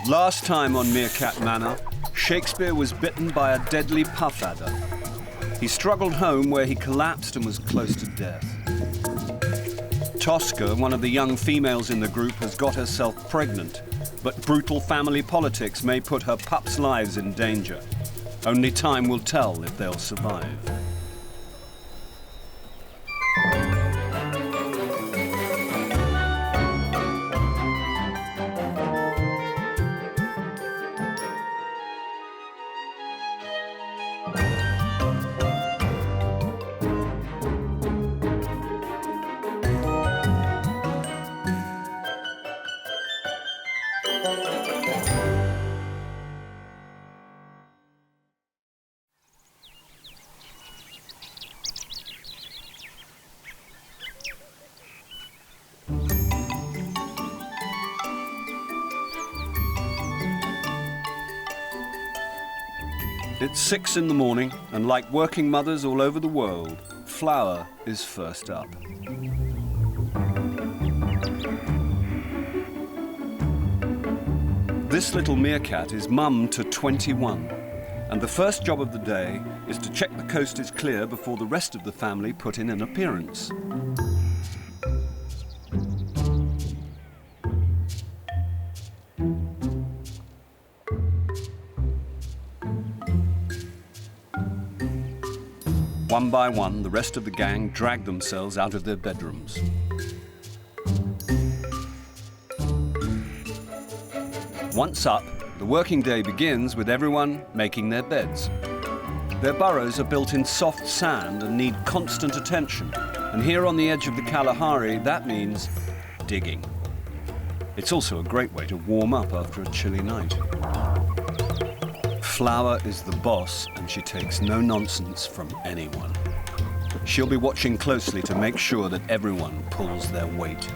Last time on Meerkat Manor, Shakespeare was bitten by a deadly puff adder. He struggled home where he collapsed and was close to death. Tosca, one of the young females in the group, has got herself pregnant, but brutal family politics may put her pups' lives in danger. Only time will tell if they'll survive. It's 6 in the morning, and like working mothers all over the world, Flower is first up. This little meerkat is mum to 21, and the first job of the day is to check the coast is clear before the rest of the family put in an appearance. One by one, the rest of the gang drag themselves out of their bedrooms. Once up, the working day begins with everyone making their beds. Their burrows are built in soft sand and need constant attention. And here on the edge of the Kalahari, that means digging. It's also a great way to warm up after a chilly night. Flower is the boss, and she takes no nonsense from anyone. She'll be watching closely to make sure that everyone pulls their weight.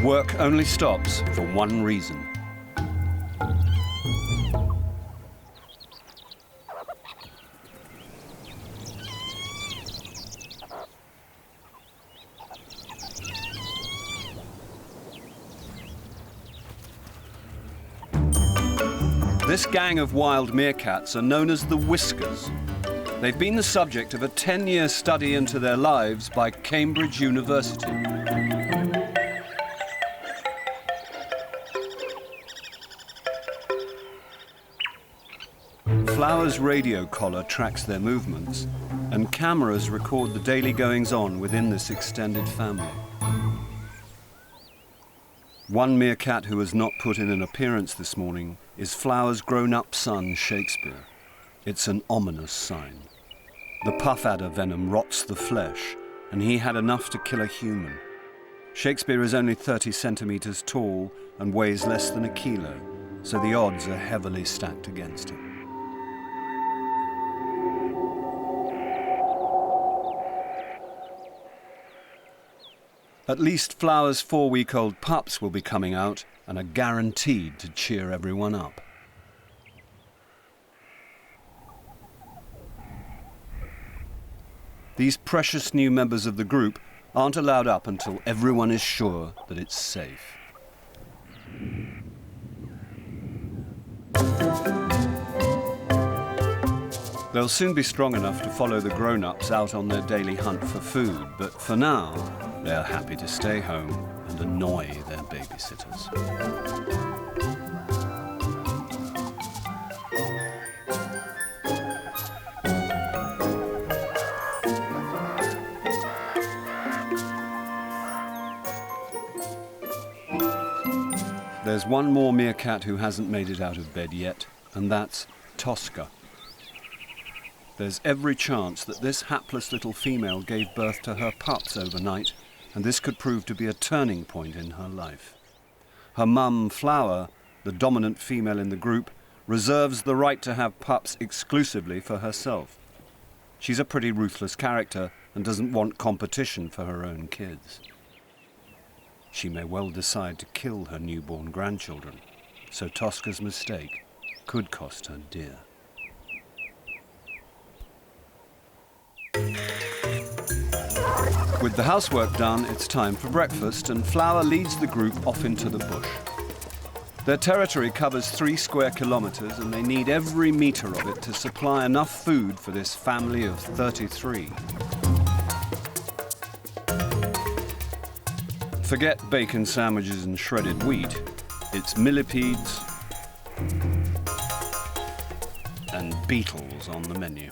Work only stops for one reason. This gang of wild meerkats are known as the Whiskers. They've been the subject of a 10-year study into their lives by Cambridge University. Flower's radio collar tracks their movements, and cameras record the daily goings-on within this extended family. One meerkat who has not put in an appearance this morning is Flower's grown-up son, Shakespeare. It's an ominous sign. The puff adder venom rots the flesh, and he had enough to kill a human. Shakespeare is only 30 centimeters tall and weighs less than a kilo, so the odds are heavily stacked against him. At least Flower's 4-week-old pups will be coming out and are guaranteed to cheer everyone up. These precious new members of the group aren't allowed up until everyone is sure that it's safe. They'll soon be strong enough to follow the grown-ups out on their daily hunt for food, but for now, they're happy to stay home and annoy their babysitters. There's one more meerkat who hasn't made it out of bed yet, and that's Tosca. There's every chance that this hapless little female gave birth to her pups overnight, and this could prove to be a turning point in her life. Her mum, Flower, the dominant female in the group, reserves the right to have pups exclusively for herself. She's a pretty ruthless character and doesn't want competition for her own kids. She may well decide to kill her newborn grandchildren, so Tosca's mistake could cost her dear. With the housework done, it's time for breakfast, and Flower leads the group off into the bush. Their territory covers 3 square kilometres, and they need every metre of it to supply enough food for this family of 33. Forget bacon sandwiches and shredded wheat. It's millipedes and beetles on the menu.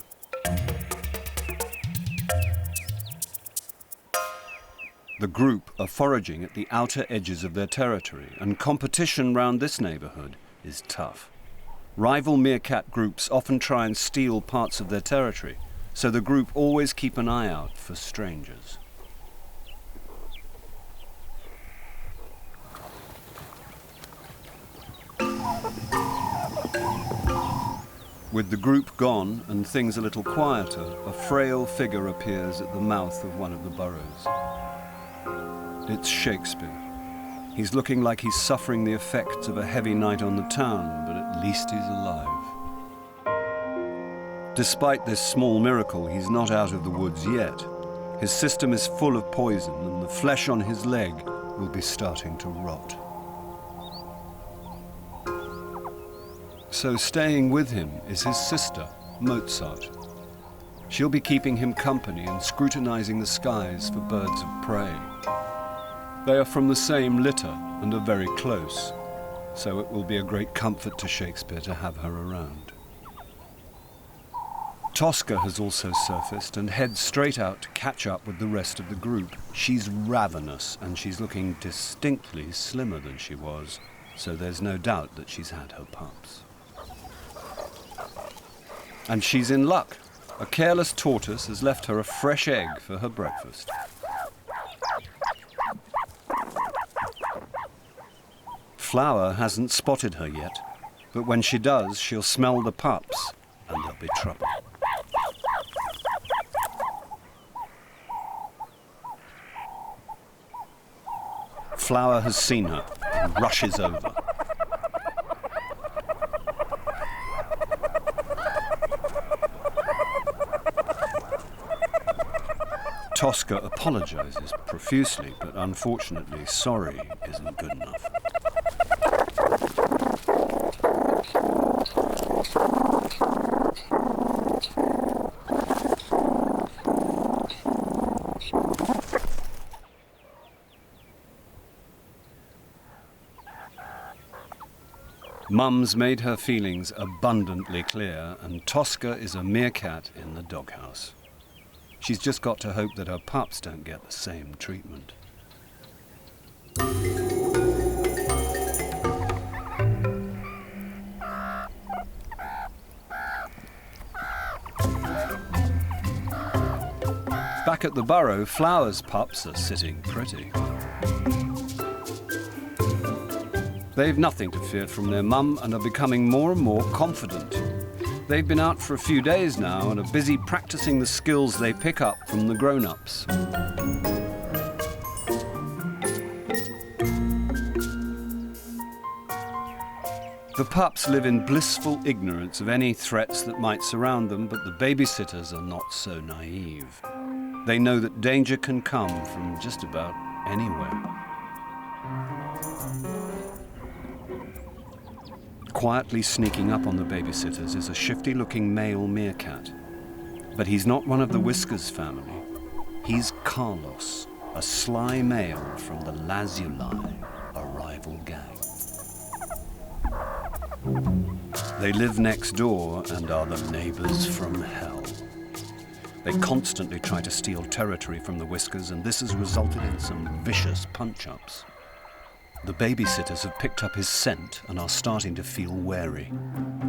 The group are foraging at the outer edges of their territory, and competition round this neighbourhood is tough. Rival meerkat groups often try and steal parts of their territory, so the group always keep an eye out for strangers. With the group gone and things a little quieter, a frail figure appears at the mouth of one of the burrows. It's Shakespeare. He's looking like he's suffering the effects of a heavy night on the town, but at least he's alive. Despite this small miracle, he's not out of the woods yet. His system is full of poison, and the flesh on his leg will be starting to rot. So staying with him is his sister, Mozart. She'll be keeping him company and scrutinizing the skies for birds of prey. They are from the same litter and are very close, so it will be a great comfort to Shakespeare to have her around. Tosca has also surfaced and heads straight out to catch up with the rest of the group. She's ravenous, and she's looking distinctly slimmer than she was, so there's no doubt that she's had her pups. And she's in luck. A careless tortoise has left her a fresh egg for her breakfast. Flower hasn't spotted her yet, but when she does, she'll smell the pups, and there'll be trouble. Flower has seen her and rushes over. Tosca apologizes profusely, but unfortunately, sorry isn't good enough. Mum's made her feelings abundantly clear, and Tosca is a meerkat in the doghouse. She's just got to hope that her pups don't get the same treatment. Back at the burrow, Flower's pups are sitting pretty. They've nothing to fear from their mum and are becoming more and more confident. They've been out for a few days now and are busy practicing the skills they pick up from the grown-ups. The pups live in blissful ignorance of any threats that might surround them, but the babysitters are not so naive. They know that danger can come from just about anywhere. Quietly sneaking up on the babysitters is a shifty-looking male meerkat. But he's not one of the Whiskers family. He's Carlos, a sly male from the Lazuli, a rival gang. They live next door and are the neighbors from hell. They constantly try to steal territory from the Whiskers, and this has resulted in some vicious punch-ups. The babysitters have picked up his scent and are starting to feel wary.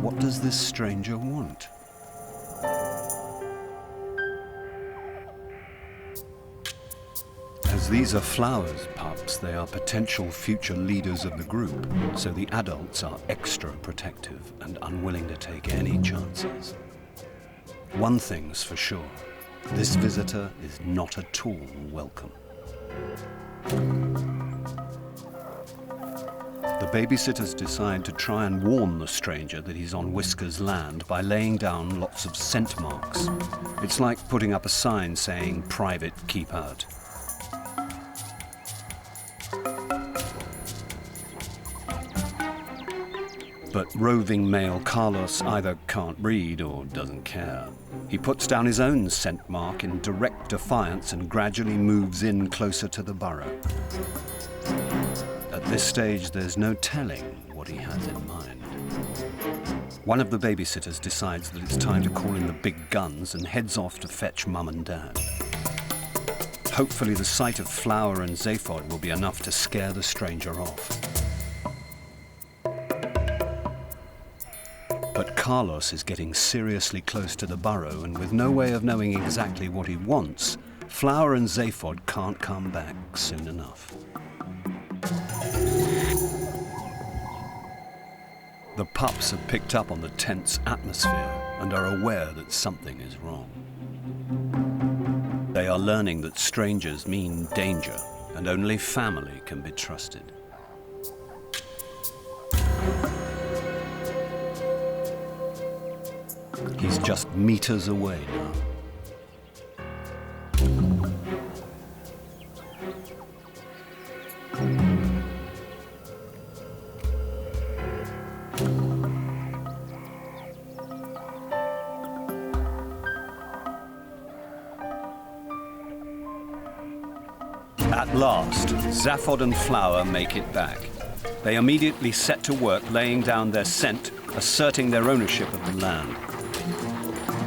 What does this stranger want? As these are Flower's pups, they are potential future leaders of the group, so the adults are extra protective and unwilling to take any chances. One thing's for sure, this visitor is not at all welcome. The babysitters decide to try and warn the stranger that he's on Whiskers' land by laying down lots of scent marks. It's like putting up a sign saying, "Private, keep out." But roving male Carlos either can't read or doesn't care. He puts down his own scent mark in direct defiance and gradually moves in closer to the burrow. At this stage, there's no telling what he has in mind. One of the babysitters decides that it's time to call in the big guns and heads off to fetch Mum and Dad. Hopefully the sight of Flower and Zaphod will be enough to scare the stranger off. But Carlos is getting seriously close to the burrow, and with no way of knowing exactly what he wants, Flower and Zaphod can't come back soon enough. The pups have picked up on the tense atmosphere and are aware that something is wrong. They are learning that strangers mean danger, and only family can be trusted. He's just meters away now. At last, Zaphod and Flower make it back. They immediately set to work laying down their scent, asserting their ownership of the land.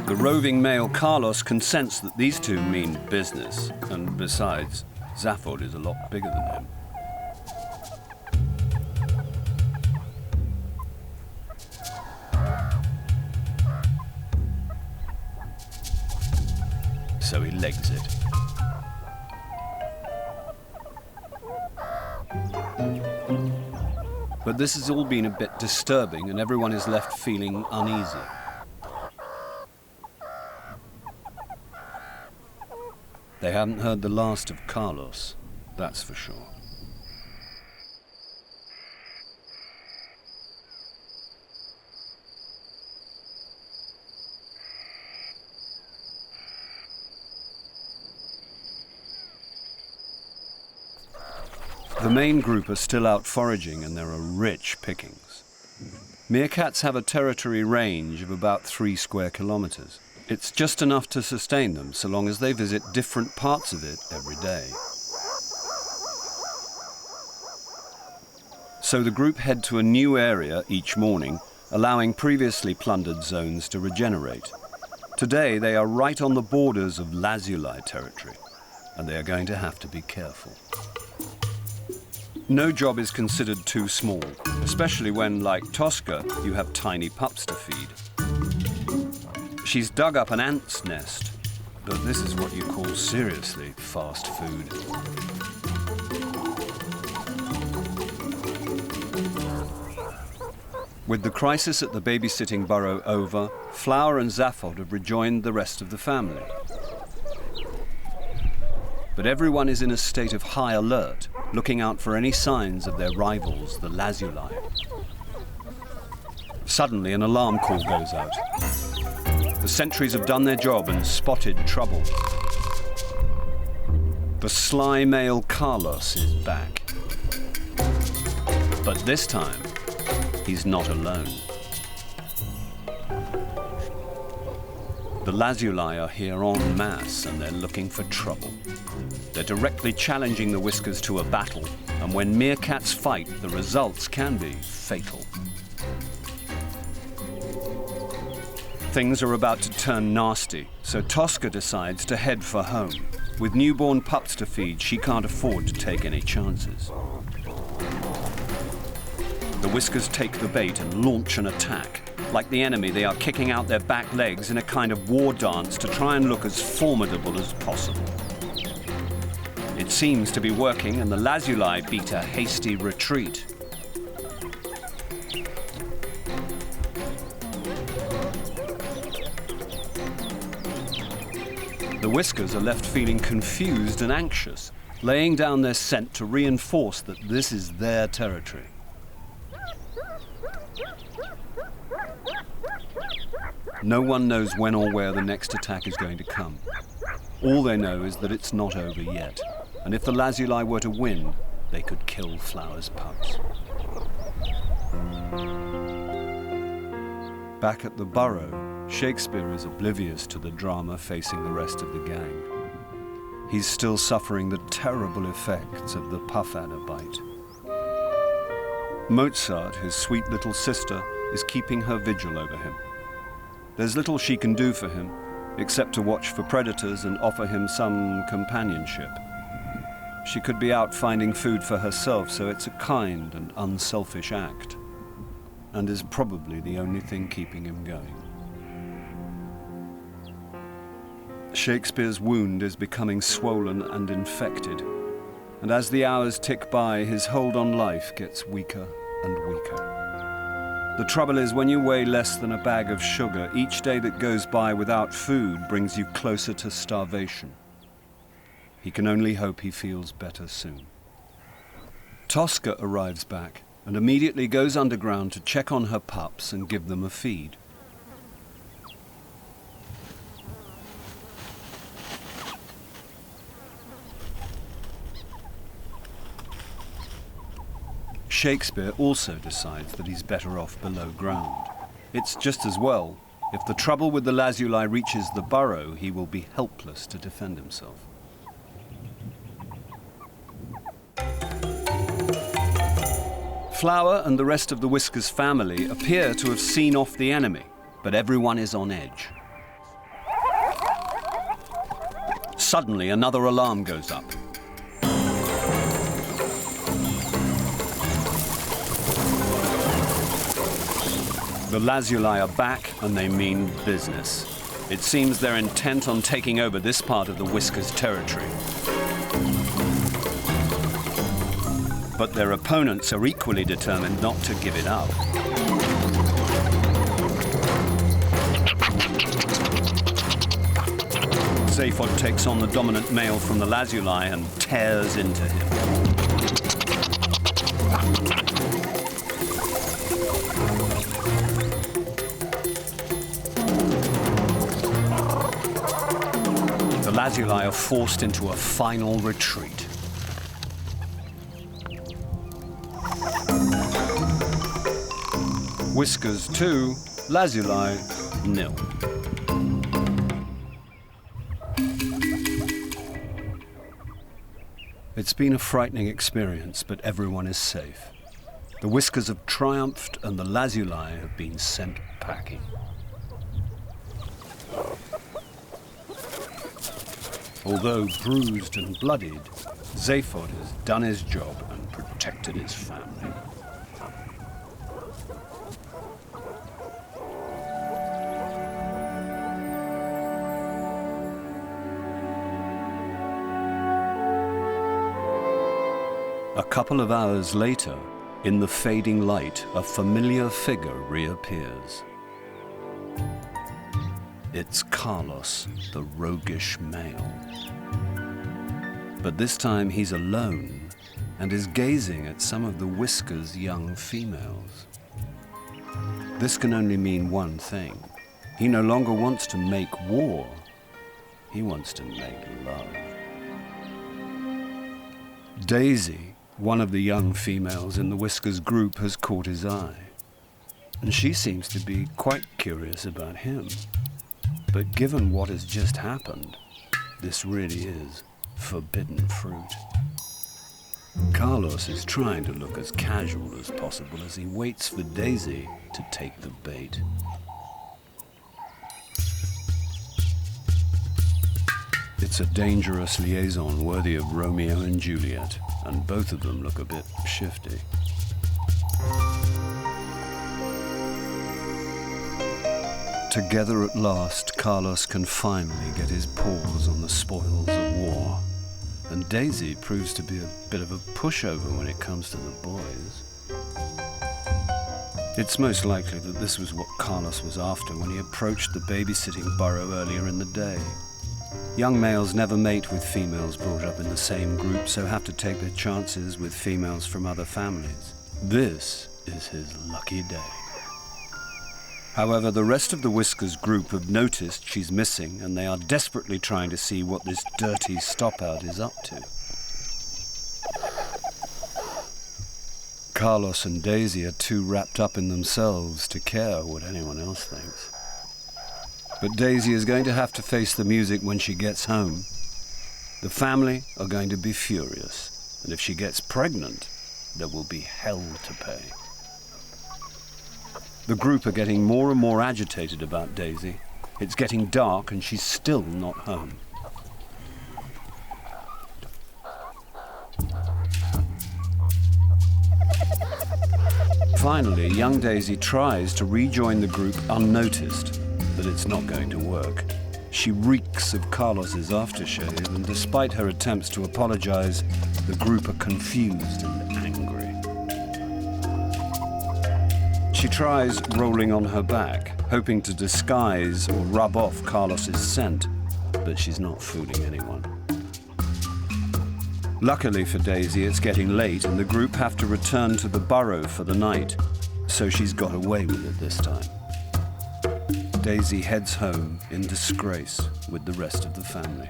The roving male Carlos can sense that these two mean business, and besides, Zaphod is a lot bigger than him. So he legs it. But this has all been a bit disturbing, and everyone is left feeling uneasy. They haven't heard the last of Carlos, that's for sure. The main group are still out foraging, and there are rich pickings. Meerkats have a territory range of about 3 square kilometers. It's just enough to sustain them so long as they visit different parts of it every day. So the group head to a new area each morning, allowing previously plundered zones to regenerate. Today they are right on the borders of lazuli territory, and they are going to have to be careful. No job is considered too small, especially when, like Tosca, you have tiny pups to feed. She's dug up an ant's nest, but this is what you call seriously fast food. With the crisis at the babysitting burrow over, Flower and Zaphod have rejoined the rest of the family. But everyone is in a state of high alert, looking out for any signs of their rivals, the lazuli. Suddenly, an alarm call goes out. The sentries have done their job and spotted trouble. The sly male Carlos is back. But this time, he's not alone. The lazuli are here en masse, and they're looking for trouble. They're directly challenging the whiskers to a battle, and when meerkats fight, the results can be fatal. Things are about to turn nasty, so Tosca decides to head for home. With newborn pups to feed, she can't afford to take any chances. The whiskers take the bait and launch an attack. Like the enemy, they are kicking out their back legs in a kind of war dance to try and look as formidable as possible. It seems to be working, and the lazuli beat a hasty retreat. The whiskers are left feeling confused and anxious, laying down their scent to reinforce that this is their territory. No one knows when or where the next attack is going to come. All they know is that it's not over yet, and if the lazuli were to win, they could kill Flower's pups. Back at the Burrow, Shakespeare is oblivious to the drama facing the rest of the gang. He's still suffering the terrible effects of the puff adder bite. Mozart, his sweet little sister, is keeping her vigil over him. There's little she can do for him, except to watch for predators and offer him some companionship. She could be out finding food for herself, so it's a kind and unselfish act, and is probably the only thing keeping him going. Shakespeare's wound is becoming swollen and infected, and as the hours tick by, his hold on life gets weaker and weaker. The trouble is, when you weigh less than a bag of sugar, each day that goes by without food brings you closer to starvation. He can only hope he feels better soon. Tosca arrives back and immediately goes underground to check on her pups and give them a feed. Shakespeare also decides that he's better off below ground. It's just as well. If the trouble with the lazuli reaches the Burrow, he will be helpless to defend himself. Flower and the rest of the Whiskers family appear to have seen off the enemy, but everyone is on edge. Suddenly, another alarm goes up. The lazuli are back and they mean business. It seems they're intent on taking over this part of the Whiskers territory. But their opponents are equally determined not to give it up. Zaphod takes on the dominant male from the lazuli and tears into him. The lazuli are forced into a final retreat. Whiskers 2, lazuli 0. It's been a frightening experience, but everyone is safe. The Whiskers have triumphed and the lazuli have been sent packing. Although bruised and bloodied, Zaphod has done his job and protected his family. A couple of hours later, in the fading light, a familiar figure reappears. It's Carlos, the roguish male. But this time he's alone and is gazing at some of the Whiskers' young females. This can only mean one thing. He no longer wants to make war. He wants to make love. Daisy, one of the young females in the Whiskers group, has caught his eye, and she seems to be quite curious about him. But given what has just happened, this really is forbidden fruit. Carlos is trying to look as casual as possible as he waits for Daisy to take the bait. It's a dangerous liaison worthy of Romeo and Juliet, and both of them look a bit shifty. Together at last, Carlos can finally get his paws on the spoils of war, and Daisy proves to be a bit of a pushover when it comes to the boys. It's most likely that this was what Carlos was after when he approached the babysitting burrow earlier in the day. Young males never mate with females brought up in the same group, so have to take their chances with females from other families. This is his lucky day. However, the rest of the Whiskers group have noticed she's missing, and they are desperately trying to see what this dirty stopout is up to. Carlos and Daisy are too wrapped up in themselves to care what anyone else thinks. But Daisy is going to have to face the music when she gets home. The family are going to be furious, and if she gets pregnant, there will be hell to pay. The group are getting more and more agitated about Daisy. It's getting dark and she's still not home. Finally, young Daisy tries to rejoin the group unnoticed, but it's not going to work. She reeks of Carlos's aftershave, and despite her attempts to apologize, the group are confused and angry. She tries rolling on her back, hoping to disguise or rub off Carlos's scent, but she's not fooling anyone. Luckily for Daisy, it's getting late and the group have to return to the Burrow for the night, so she's got away with it this time. Daisy heads home in disgrace with the rest of the family.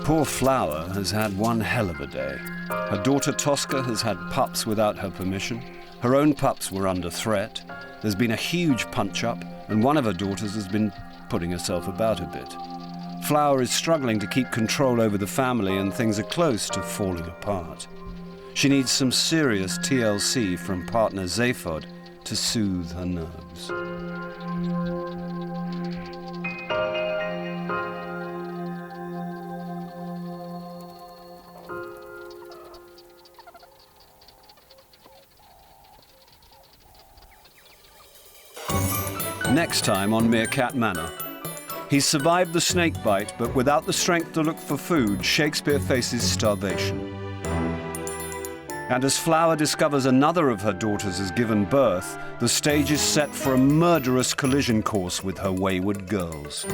Poor Flower has had one hell of a day. Her daughter Tosca has had pups without her permission. Her own pups were under threat. There's been a huge punch-up, and one of her daughters has been putting herself about a bit. Flower is struggling to keep control over the family, and things are close to falling apart. She needs some serious TLC from partner Zaphod to soothe her nerves. Next time on Meerkat Manor. He's survived the snake bite, but without the strength to look for food, Shakespeare faces starvation. And as Flower discovers another of her daughters has given birth, the stage is set for a murderous collision course with her wayward girls.